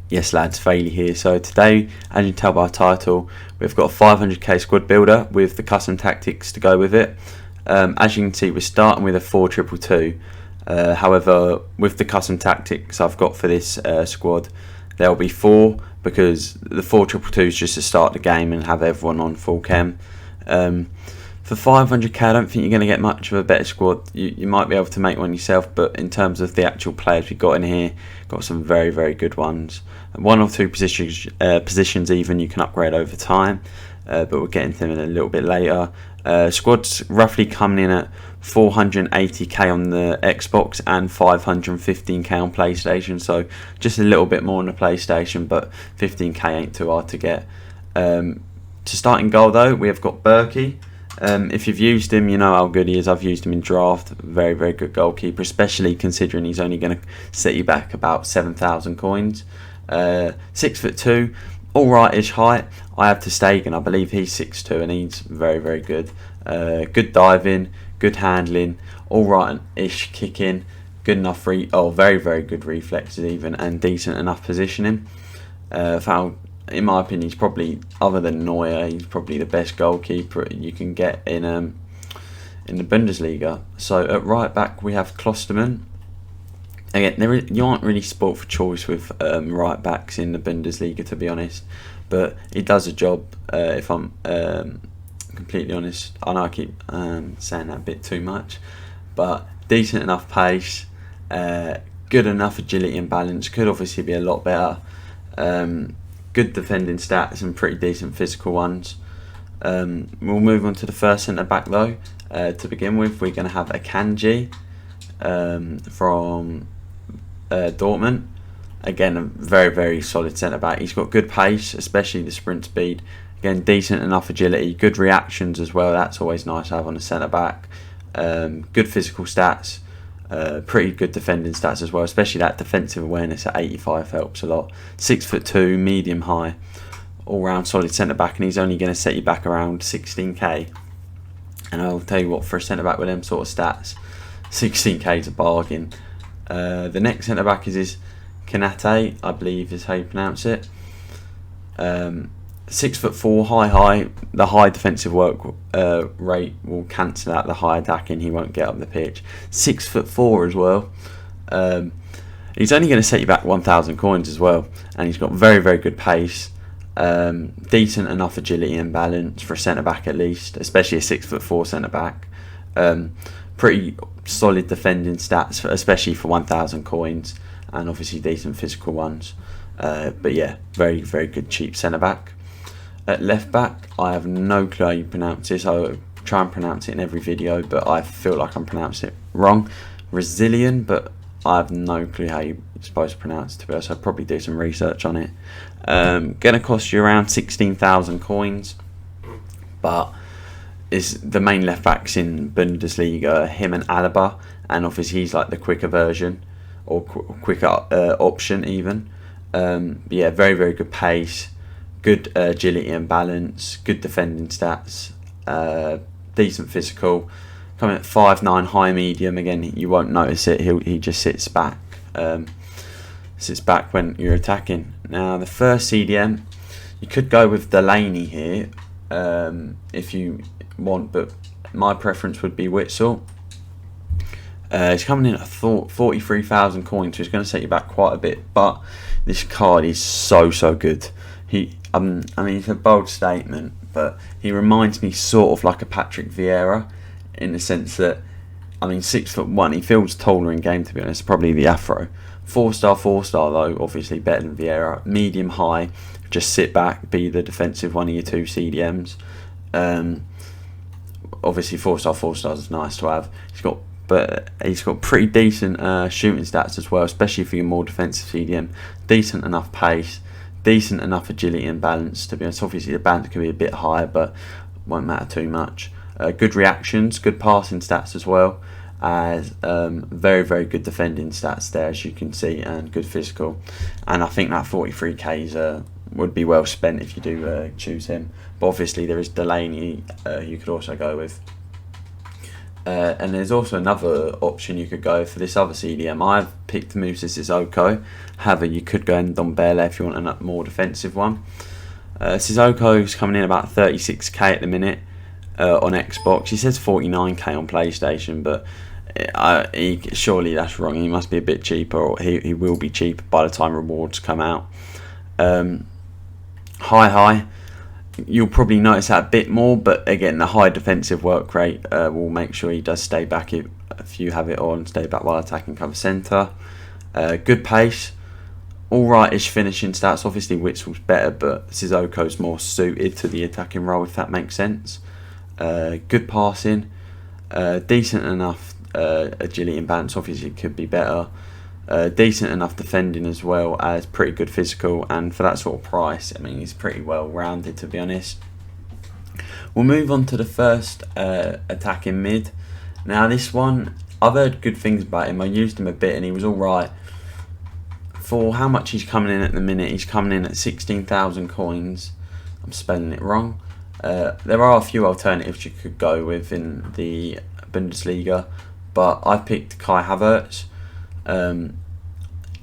Yes lads, Failey here. So today, as you can tell by the title, we've got a 500k squad builder with the custom tactics to go with it. As you can see, we're starting with a 4-2-2-2. However, with the custom tactics I've got for this squad, there'll be 4, because the 4-2-2 is just to start the game and have everyone on full chem. For 500k, I don't think you're going to get much of a better squad. You might be able to make one yourself, but in terms of the actual players we've got in here, got some very, very good ones. 1 or 2 positions even you can upgrade over time, but we'll get into them in a little bit later. Squad's roughly coming in at 480k on the Xbox and 515k on PlayStation, so just a little bit more on the PlayStation, but 15k ain't too hard to get. To start in goal though, we have got Berkey. If you've used him, you know how good he is. I've used him in draft. Very, very good goalkeeper, especially considering he's only going to set you back about 7,000 coins. 6'2", alright-ish height. I have to Stegen, I believe he's 6'2", and he's very, very good. Good diving, good handling, alright-ish kicking, good enough very, very good reflexes even, and decent enough positioning. In my opinion, he's probably, other than Neuer, he's probably the best goalkeeper you can get in the Bundesliga. So at right back we have Klostermann. Again, you aren't really spoilt for choice with right backs in the Bundesliga, to be honest, but he does a job. If I'm completely honest, I know I keep saying that a bit too much, but decent enough pace, good enough agility and balance. Could obviously be a lot better. Good defending stats and pretty decent physical ones. We'll move on to the first centre back though. To begin with, we're going to have Akanji from Dortmund. Again, a very, very solid centre back. He's got good pace, especially the sprint speed. Again, decent enough agility, good reactions as well. That's always nice to have on a centre back. Good physical stats. Pretty good defending stats as well, especially that defensive awareness at 85 helps a lot. 6'2", medium high, all round solid centre back, and he's only going to set you back around 16k. And I'll tell you what, for a centre back with them sort of stats, 16k is a bargain. The next centre back is Kanate, I believe is how you pronounce it. 6'4", high. The high defensive work rate will cancel out the high attacking. He won't get up the pitch. 6'4" as well. He's only going to set you back 1,000 coins as well, and he's got very, very good pace. Decent enough agility and balance for a centre back at least, especially a 6'4" centre back. Pretty solid defending stats, especially for 1,000 coins, and obviously decent physical ones. But yeah, very, very good cheap centre back. At left back, I have no clue how you pronounce this. I try and pronounce it in every video, but I feel like I'm pronouncing it wrong. Resilient, but I have no clue how you're supposed to pronounce it, to be honest. I'll probably do some research on it. Gonna cost you around 16,000 coins, but is the main left backs in Bundesliga, him and Alaba, and obviously he's like the quicker version, or quicker option even. Yeah, very, very good pace. Good agility and balance, good defending stats, decent physical. Coming at 5'9", high medium. Again, you won't notice it. He just sits back. Sits back when you're attacking. Now the first CDM, you could go with Delaney here if you want, but my preference would be Witsel. It's coming in at 43,000 coins, so it's going to set you back quite a bit. But this card is so good. I mean, it's a bold statement, but he reminds me sort of like a Patrick Vieira, in the sense that, I mean, 6'1", he feels taller in game, to be honest, probably the afro. 4-star though, obviously better than Vieira. Medium high, just sit back, be the defensive one of your 2 CDMs. Obviously 4-star is nice to have. He's got pretty decent shooting stats as well, especially for your more defensive CDM. Decent enough pace. Decent enough agility and balance, to be honest. Obviously the balance can be a bit higher, but won't matter too much. Good reactions, good passing stats as well, as very, very good defending stats there, as you can see, and good physical. And I think that 43k would be well spent if you do choose him. But obviously there is Delaney you could also go with. And there's also another option you could go for this other CDM. I've picked Musa Sissoko. However, you could go in Dombele if you want a more defensive one. Sissoko's coming in about 36k at the minute on Xbox. He says 49k on PlayStation, but surely that's wrong. He must be a bit cheaper, or he will be cheaper by the time rewards come out. High. You'll probably notice that a bit more, but again, the high defensive work rate will make sure he does stay back if you have it on, stay back while attacking cover centre. Good pace, alright-ish finishing stats. Obviously Witzel's better, but Sissoko's more suited to the attacking role, if that makes sense. Good passing, decent enough agility and balance. Obviously could be better. Decent enough defending as well as pretty good physical, and for that sort of price, I mean, he's pretty well rounded, to be honest. We'll move on to the first attacking mid. Now this one, I've heard good things about him. I used him a bit and he was alright. For how much he's coming in at the minute, he's coming in at 16,000 coins. I'm spelling it wrong. There are a few alternatives you could go with in the Bundesliga, but I picked Kai Havertz.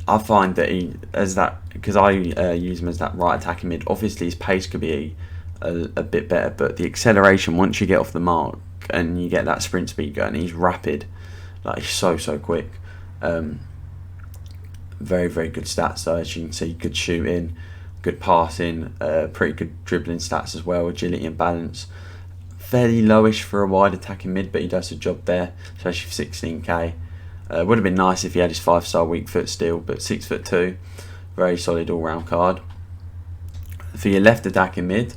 I find that he, as that, because I use him as that right attacking mid. Obviously his pace could be a bit better, but the acceleration, once you get off the mark and you get that sprint speed going, he's rapid. Like, he's so quick. Very good stats though, as you can see. Good shooting, good passing, pretty good dribbling stats as well, agility and balance. Fairly lowish for a wide attacking mid, but he does a job there, especially for 16k. Would have been nice if he had his 5-star weak foot still, but 6'2", very solid all-round card. For your left attacking mid,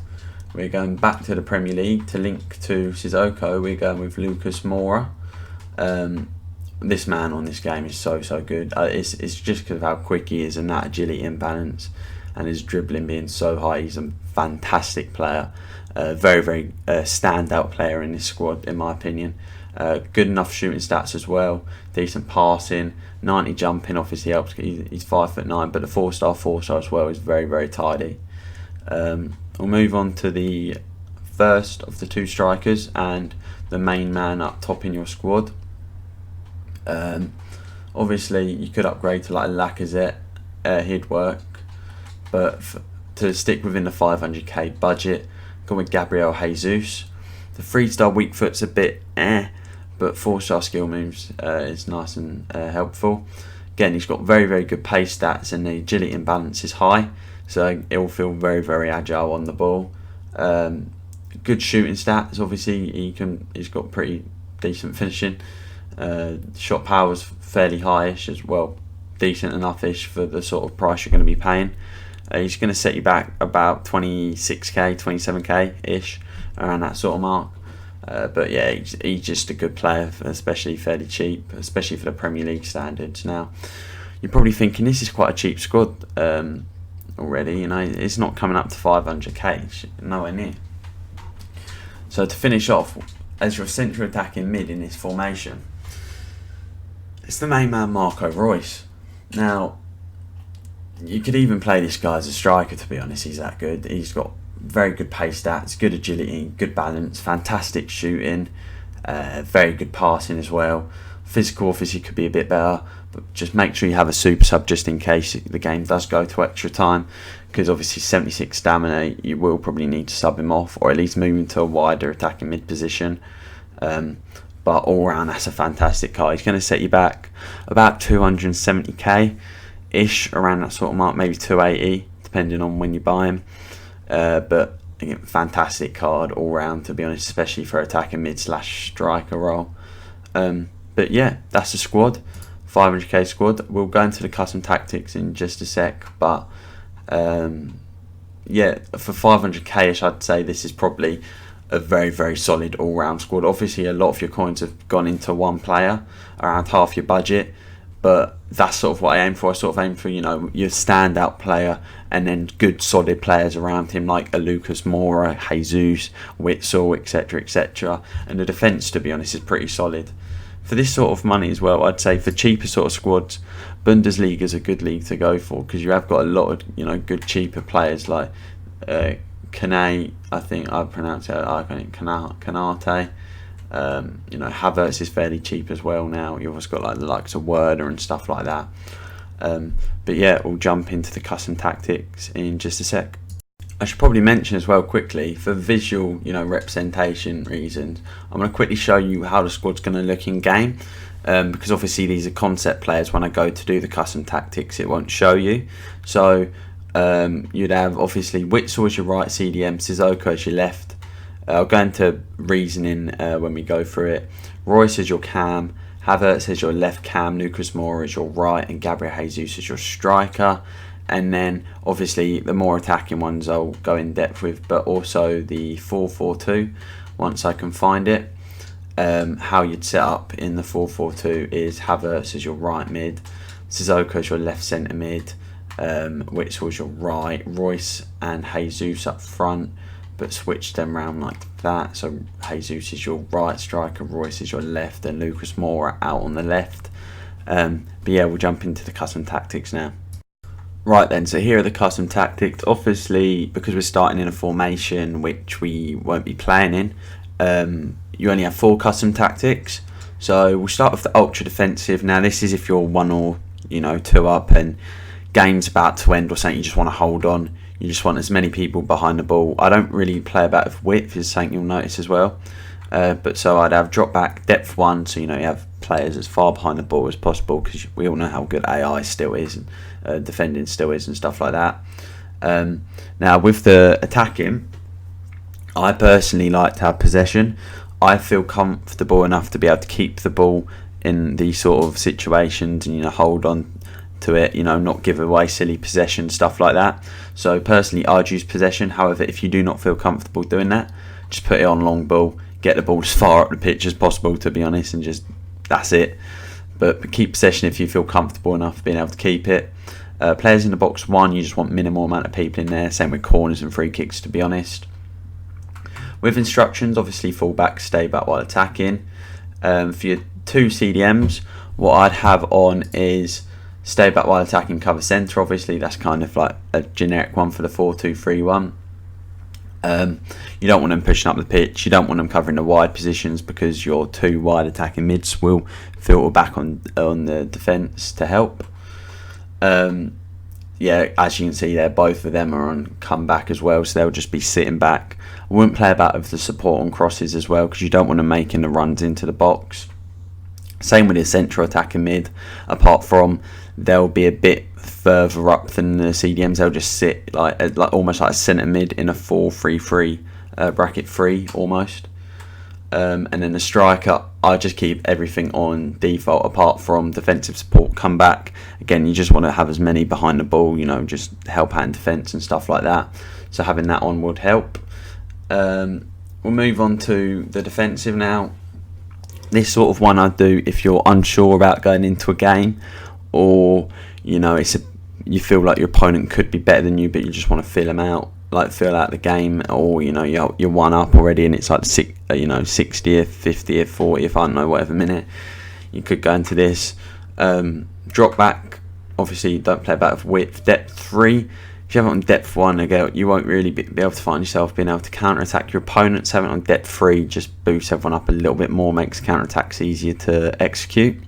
we're going back to the Premier League to link to Sissoko. We're going with Lucas Moura. This man on this game is so good. It's just because of how quick he is and that agility and balance, and his dribbling being so high. He's a fantastic player. Very standout player in this squad, in my opinion. Good enough shooting stats as well. Decent passing, 90 jumping obviously helps. He's 5'9", but the 4-star as well is very tidy. We'll move on to the first of the two strikers and the main man up top in your squad. Obviously you could upgrade to like a Lacazette, he'd work, but to stick within the 500k budget, go with Gabriel Jesus. The 3-star weak foot's a bit but 4-star skill moves is nice and helpful. Again, he's got very good pace stats, and the agility and balance is high, so it will feel very agile on the ball. Good shooting stats. Obviously, he's got pretty decent finishing. Shot power's fairly high-ish as well, decent enough-ish for the sort of price you're going to be paying. He's going to set you back about 26k, 27k-ish, around that sort of mark. But yeah, he's just a good player, especially fairly cheap, especially for the Premier League standards. Now, you're probably thinking this is quite a cheap squad already. You know, it's not coming up to 500k, nowhere near. So to finish off, as your central attacking mid in this formation, it's the main man Marco Reus. Now, you could even play this guy as a striker, to be honest. He's that good. He's got very good pace stats, good agility, good balance, fantastic shooting, very good passing as well. Physical obviously could be a bit better, but just make sure you have a super sub just in case the game does go to extra time, because obviously 76 stamina, you will probably need to sub him off, or at least move him to a wider attacking mid position. But all round, that's a fantastic card. He's going to set you back about 270k ish, around that sort of mark, maybe 280 depending on when you buy him. But again, fantastic card all round, to be honest, especially for attacking mid / striker role. But yeah, that's the squad, 500k squad. We'll go into the custom tactics in just a sec, but yeah, for 500k-ish, I'd say this is probably a very solid all-round squad. Obviously, a lot of your coins have gone into one player, around half your budget, but that's sort of what I aim for. I sort of aim for, you know, your standout player and then good solid players around him, like a Lucas Moura, Jesus, Witzel, etc. And the defence, to be honest, is pretty solid. For this sort of money as well, I'd say for cheaper sort of squads, Bundesliga is a good league to go for, because you have got a lot of, you know, good cheaper players like Kanate, I think I pronounce it, Kanate. Havertz is fairly cheap as well now. You've also got like the likes of Werner and stuff like that. But yeah, we'll jump into the custom tactics in just a sec. I should probably mention as well quickly, for visual, representation reasons, I'm going to quickly show you how the squad's going to look in game. Because obviously these are concept players. When I go to do the custom tactics, it won't show you. So you'd have obviously Witsel as your right CDM, Sissoko as your left. I'll go into reasoning when we go through it. Royce as your cam, Havertz as your left cam, Lucas Moura as your right, and Gabriel Jesus as your striker. And then obviously the more attacking ones I'll go in depth with, but also the 4-4-2 once I can find it. How you'd set up in the 4-4-2 is Havertz as your right mid, Sissoko as your left centre mid, Witsel as your right, Royce and Jesus up front, but switch them around like that. So Jesus is your right striker, Royce is your left, and Lucas Moura out on the left. But yeah, we'll jump into the custom tactics now. Right then, so here are the custom tactics. Obviously, because we're starting in a formation which we won't be playing in, you only have 4 custom tactics. So we'll start with the ultra defensive. Now this is if you're 1 or 2 up and game's about to end or something, you just want to hold on. You just want as many people behind the ball. I don't really play about with width, is something you'll notice as well. But so I'd have drop back depth 1, so you have players as far behind the ball as possible, because we all know how good AI still is and defending still is and stuff like that. Now with the attacking, I personally like to have possession. I feel comfortable enough to be able to keep the ball in these sort of situations and hold on to it, not give away silly possession, stuff like that. So personally I'd use possession. However, if you do not feel comfortable doing that, just put it on long ball, get the ball as far up the pitch as possible, to be honest, and just that's it. But keep possession if you feel comfortable enough being able to keep it. Players in the box 1, you just want minimal amount of people in there. Same with corners and free kicks, to be honest. With instructions, obviously full back, stay back while attacking. For your 2 CDMs, what I'd have on is stay back while attacking, cover centre. Obviously that's kind of like a generic one for the 4-2-3-1. You don't want them pushing up the pitch, you don't want them covering the wide positions, because your 2 wide attacking mids will filter back on the defence to help. Yeah, as you can see there, both of them are on comeback as well, so they'll just be sitting back. I wouldn't play about with the support on crosses as well, because you don't want them making the runs into the box. Same with the central attacking mid, apart from they'll be a bit further up than the CDMs. They'll just sit like almost like a centre mid in a 4-3-3 bracket 3 almost. And then the striker, I just keep everything on default apart from defensive support, come back. Again, you just want to have as many behind the ball, just help out in defence and stuff like that. So having that on would help. We'll move on to the defensive now. This sort of one I'd do if you're unsure about going into a game, or you feel like your opponent could be better than you, but you just want to feel them out. Like fill out the game, or you're 1 up already and it's like 60th, 50th, 40th, I don't know, whatever minute, you could go into this. Drop back, obviously don't play about with width. Depth 3, if you have it on depth 1 again, you won't really be able to find yourself being able to counter attack your opponents. Having it on depth 3 just boosts everyone up a little bit more, makes counter attacks easier to execute.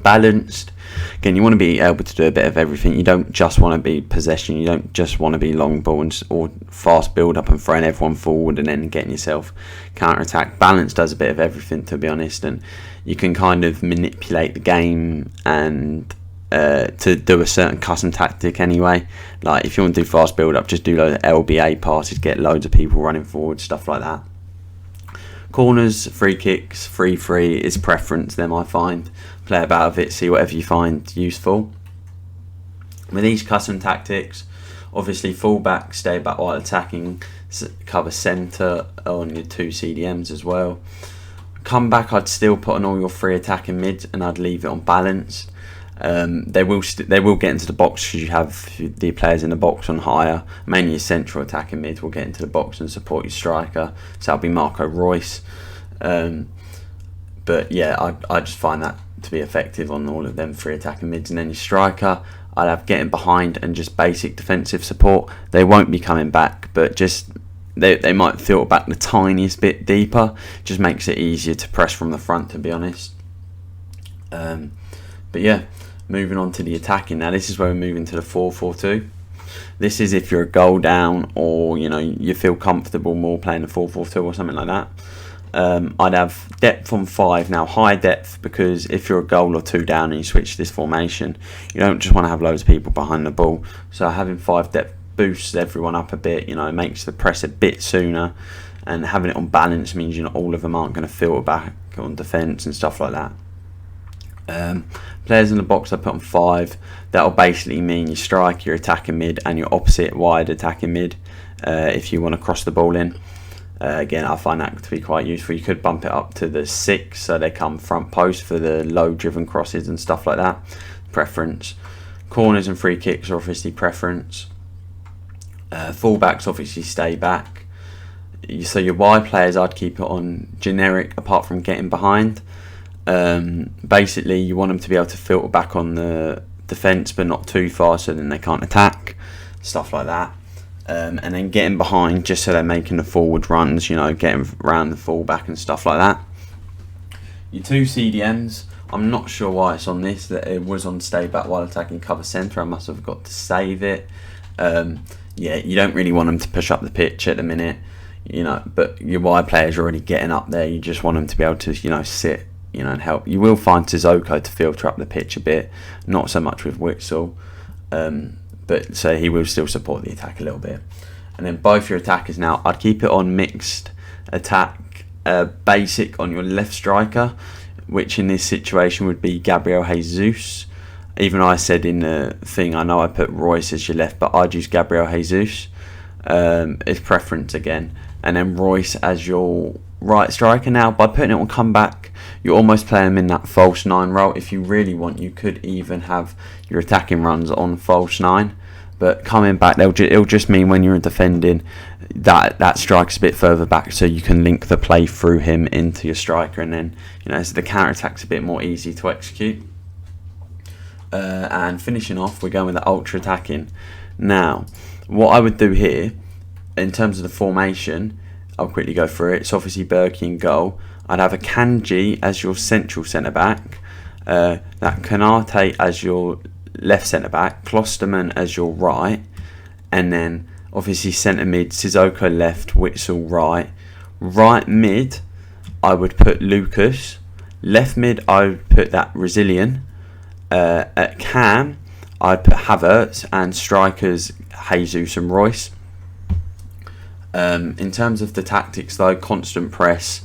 Balanced, again, you want to be able to do a bit of everything. You don't just want to be possession, you don't just want to be long ball or fast build up and throwing everyone forward and then getting yourself counter attack. Balance does a bit of everything, to be honest, and you can kind of manipulate the game and to do a certain custom tactic anyway. Like if you want to do fast build up, just do loads of LBA passes, get loads of people running forward, stuff like that. Corners, free kicks, 3-3 is preference, them I find. Play about with it, see whatever you find useful. With these custom tactics, obviously full back, stay back while attacking, cover centre on your 2 CDMs as well. Come back, I'd still put on all your 3 attacking mids and I'd leave it on balanced. They will get into the box because you have the players in the box on higher. Mainly your central attacking mid will get into the box and support your striker. So that'll be Marco Royce. But yeah, I just find that to be effective on all of them 3 attacking mids. And then your striker, I'd have getting behind and just basic defensive support. They won't be coming back, but just they might filter back the tiniest bit deeper. Just makes it easier to press from the front, to be honest. But yeah, moving on to the attacking. Now this is where we're moving to the 4-4-2. This is if you're a goal down, or you feel comfortable more playing the 4-4-2 or something like that. I'd have depth on 5. Now high depth, because if you're a goal or 2 down and you switch this formation, you don't just want to have loads of people behind the ball. So having 5 depth boosts everyone up a bit. It makes the press a bit sooner, and having it on balance means all of them aren't going to filter back on defence and stuff like that. Players in the box I put on 5. That'll basically mean your striker, your attacking mid, and your opposite wide attacking mid, if you want to cross the ball in. Again, I find that to be quite useful. You could bump it up to the 6, so they come front post for the low driven crosses and stuff like that. Preference. Corners and free kicks are obviously preference. Fullbacks obviously stay back. So your wide players, I'd keep it on generic, apart from getting behind. Basically, you want them to be able to filter back on the defence, but not too far, so then they can't attack, stuff like that. And then getting behind, just so they're making the forward runs, getting around the fullback and stuff like that. Your 2 CDMs, I'm not sure why it's on this, that it was on stay back while attacking cover centre. I must have got to save it. Yeah, you don't really want them to push up the pitch at the minute, but your wide players are already getting up there. You just want them to be able to, sit, and help. You will find Sissoko to filter up the pitch a bit, not so much with Witsel, but so he will still support the attack a little bit. And then both your attackers now, I'd keep it on mixed attack, basic on your left striker, which in this situation would be Gabriel Jesus. Even I said in the thing, I know I put Royce as your left, but I'd use Gabriel Jesus. It's preference again. And then Royce as your right striker. Now, by putting it on comeback, you're almost playing him in that false 9 role. If you really want, you could even have your attacking runs on false 9. But coming back, it'll just mean when you're defending, that striker's a bit further back, so you can link the play through him into your striker, and then so the counter attack's a bit more easy to execute. And finishing off, we're going with the ultra attacking. Now, what I would do here, in terms of the formation, I'll quickly go through it. It's obviously Berkey in goal. I'd have a Kanji as your central centre back, that Kanate as your left centre back, Klosterman as your right, and then obviously centre mid, Sissoko left, Witsel right. Right mid, I would put Lucas. Left mid, I would put that Resilient. At Cam, I'd put Havertz, and strikers Jesus and Royce. In terms of the tactics though, constant press,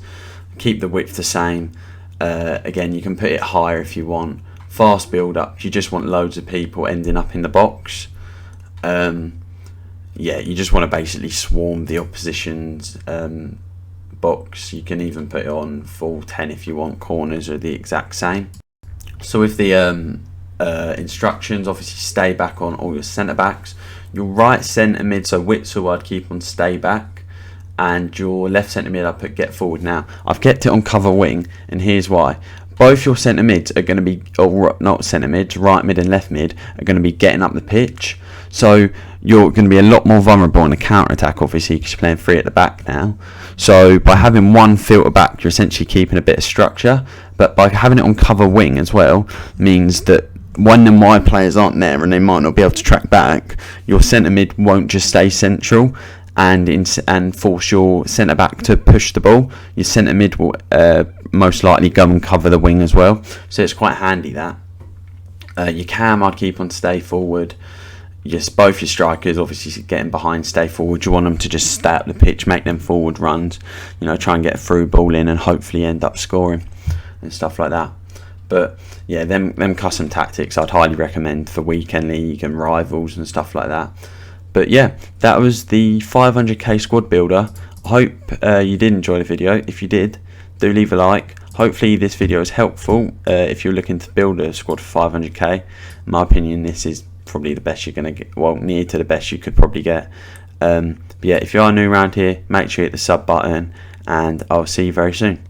keep the width the same. Again, you can put it higher if you want. Fast build up, you just want loads of people ending up in the box. Yeah, you just want to basically swarm the opposition's box. You can even put it on full 10 if you want. Corners are the exact same. So with the instructions, obviously stay back on all your centre backs. Your right centre mid, so Witsel, I'd keep on stay back, and your left centre mid, I'd put get forward. Now I've kept it on cover wing, and here's why. Both your centre mids are going to be, or not centre mids, right mid and left mid are going to be getting up the pitch. So you're going to be a lot more vulnerable in a counter attack, obviously, because you're playing 3 at the back now. So by having one filter back, you're essentially keeping a bit of structure. But by having it on cover wing as well, means that when the wide players aren't there and they might not be able to track back, your centre mid won't just stay central and force your centre back to push the ball. Your centre mid will most likely go and cover the wing as well. So it's quite handy that. Your Cam, I'd keep on stay forward. Yes, both your strikers obviously getting behind, stay forward. You want them to just stay up the pitch, make them forward runs, try and get a through ball in and hopefully end up scoring and stuff like that. But yeah, them custom tactics I'd highly recommend for weekend league and rivals and stuff like that. But yeah, that was the 500k squad builder. I hope you did enjoy the video. If you did, do leave a like. Hopefully this video is helpful if you're looking to build a squad for 500k. In my opinion, this is probably the best you're going to get, well, near to the best you could probably get. But yeah, if you are new around here, make sure you hit the sub button, and I'll see you very soon.